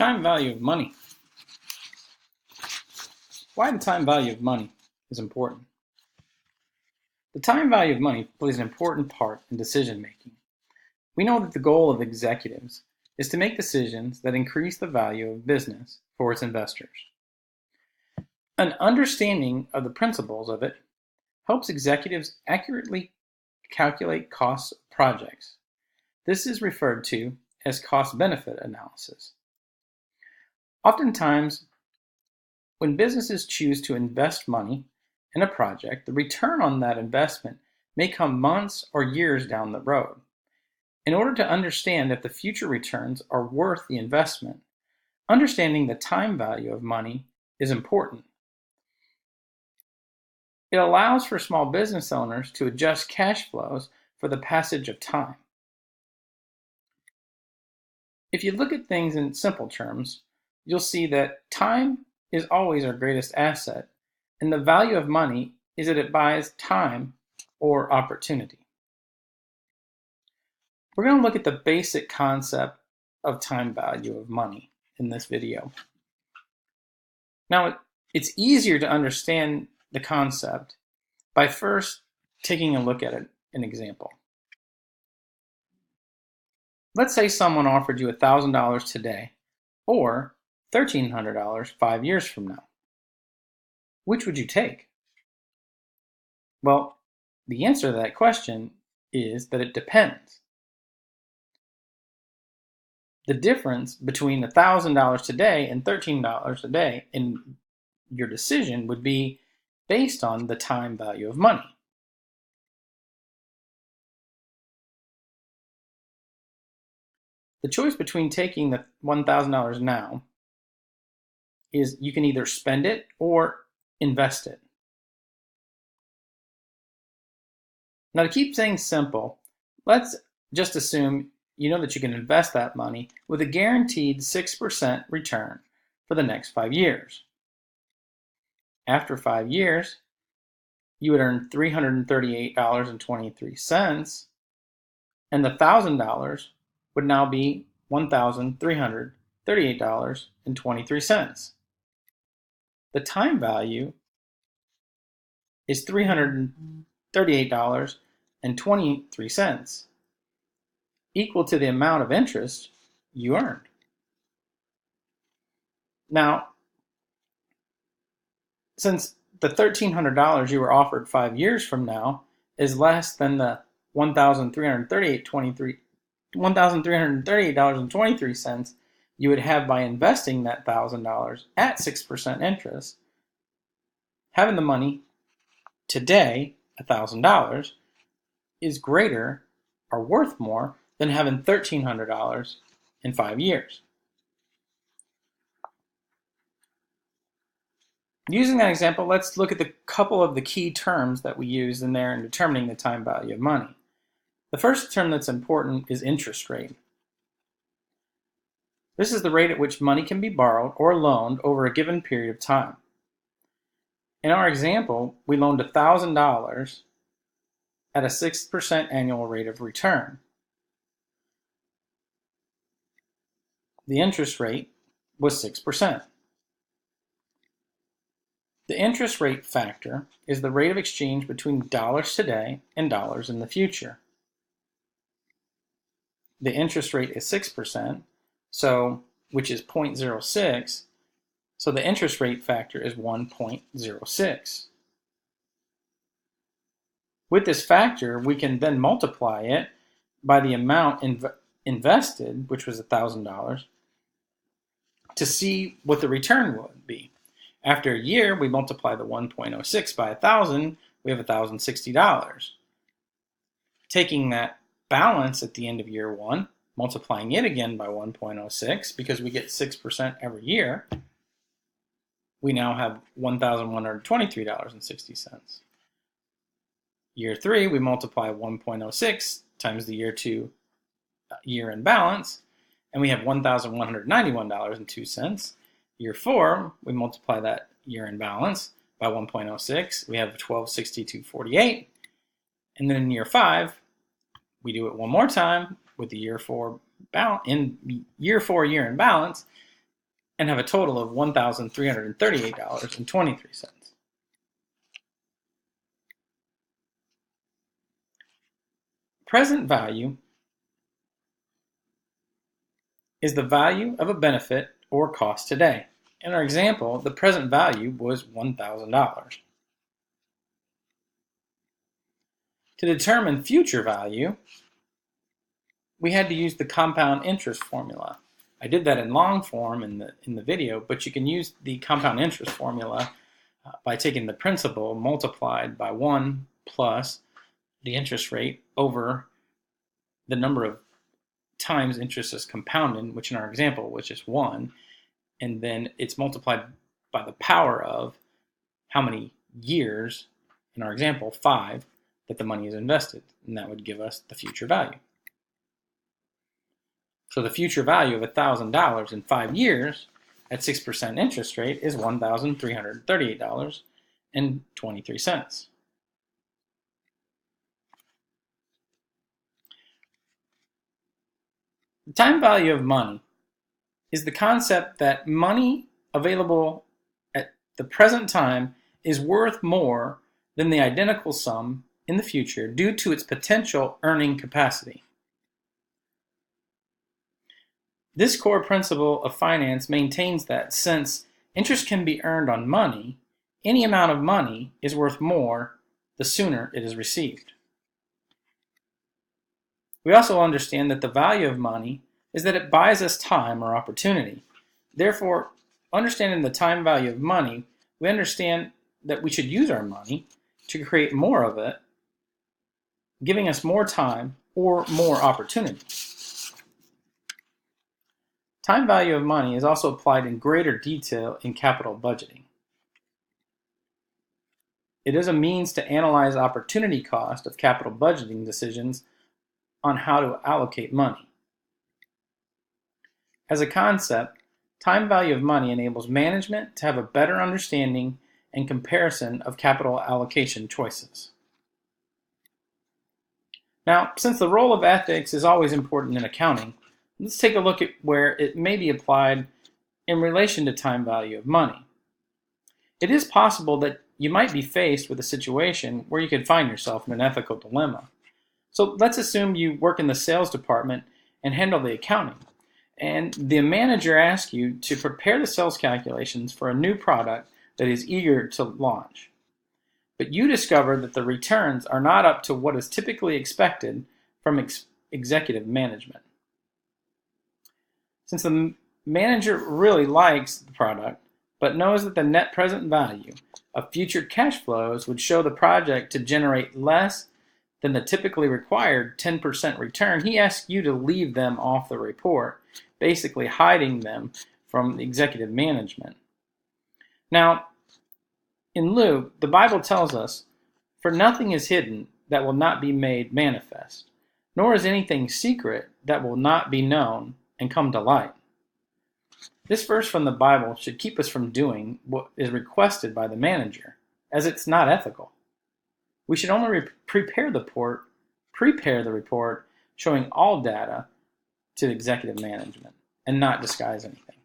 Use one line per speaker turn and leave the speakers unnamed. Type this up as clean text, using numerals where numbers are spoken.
Time value of money. Why the time value of money is important. The time value of money plays an important part in decision making. We know that the goal of executives is to make decisions that increase the value of business for its investors. An understanding of the principles of it helps executives accurately calculate costs of projects. This is referred to as cost-benefit analysis. Oftentimes, when businesses choose to invest money in a project, the return on that investment may come months or years down the road. In order to understand if the future returns are worth the investment, understanding the time value of money is important. It allows for small business owners to adjust cash flows for the passage of time. If you look at things in simple terms, you'll see that time is always our greatest asset, and the value of money is that it buys time or opportunity. We're going to look at the basic concept of time value of money in this video. Now, it's easier to understand the concept by first taking a look at an example. Let's say someone offered you $1,000 today or $1,300 5 years from now. Which would you take? Well, the answer to that question is that it depends. The difference between $1,000 today and $13 a day in your decision would be based on the time value of money. The choice between taking the $1,000 now is you can either spend it or invest it. Now, to keep things simple, let's just assume you know that you can invest that money with a guaranteed 6% return for the next 5 years. After 5 years, you would earn $338.23, and the $1,000 would now be $1,338.23. The time value is $338.23, equal to the amount of interest you earned. Now, since the $1,300 you were offered 5 years from now is less than the $1,338.23 you would have by investing that $1,000 at 6% interest, having the money today, $1,000, is greater or worth more than having $1,300 in 5 years. Using that example, let's look at a couple of the key terms that we use in there in determining the time value of money. The first term that's important is interest rate. This is the rate at which money can be borrowed or loaned over a given period of time. In our example, we loaned $1,000 at a 6% annual rate of return. The interest rate was 6%. The interest rate factor is the rate of exchange between dollars today and dollars in the future. The interest rate is 6%, which is 0.06, so the interest rate factor is 1.06. With this factor, we can then multiply it by the amount invested, which was $1,000, to see what the return would be. After a year, we multiply the 1.06 by 1,000, we have $1,060. Taking that balance at the end of year one, multiplying it again by 1.06, because we get 6% every year, we now have $1,123.60. Year three, we multiply 1.06 times the year two year-end balance, and we have $1,191.02. Year four, we multiply that year-end balance by 1.06. We have $1,262.48. And then in year five, we do it one more time with the year four year-end balance, and have a total of $1,338.23. Present value is the value of a benefit or cost today. In our example, the present value was $1,000. To determine future value, we had to use the compound interest formula. I did that in long form in the video, but you can use the compound interest formula by taking the principal multiplied by 1 plus the interest rate over the number of times interest is compounded, which in our example, which is 1, and then it's multiplied by the power of how many years, in our example, 5, that the money is invested, and that would give us the future value. So the future value of $1,000 in 5 years at 6% interest rate is $1,338.23. The time value of money is the concept that money available at the present time is worth more than the identical sum in the future due to its potential earning capacity. This core principle of finance maintains that since interest can be earned on money, any amount of money is worth more the sooner it is received. We also understand that the value of money is that it buys us time or opportunity. Therefore, understanding the time value of money, we understand that we should use our money to create more of it, giving us more time or more opportunity. Time value of money is also applied in greater detail in capital budgeting. It is a means to analyze opportunity cost of capital budgeting decisions on how to allocate money. As a concept, time value of money enables management to have a better understanding and comparison of capital allocation choices. Now, since the role of ethics is always important in accounting, let's take a look at where it may be applied in relation to time value of money. It is possible that you might be faced with a situation where you could find yourself in an ethical dilemma. So let's assume you work in the sales department and handle the accounting, and the manager asks you to prepare the sales calculations for a new product that is eager to launch. But you discover that the returns are not up to what is typically expected from executive management. Since the manager really likes the product, but knows that the net present value of future cash flows would show the project to generate less than the typically required 10% return, he asks you to leave them off the report, basically hiding them from the executive management. Now, in Luke, the Bible tells us, "For nothing is hidden that will not be made manifest, nor is anything secret that will not be known and come to light." This verse from the Bible should keep us from doing what is requested by the manager, as it's not ethical. We should only prepare the report showing all data to executive management and not disguise anything.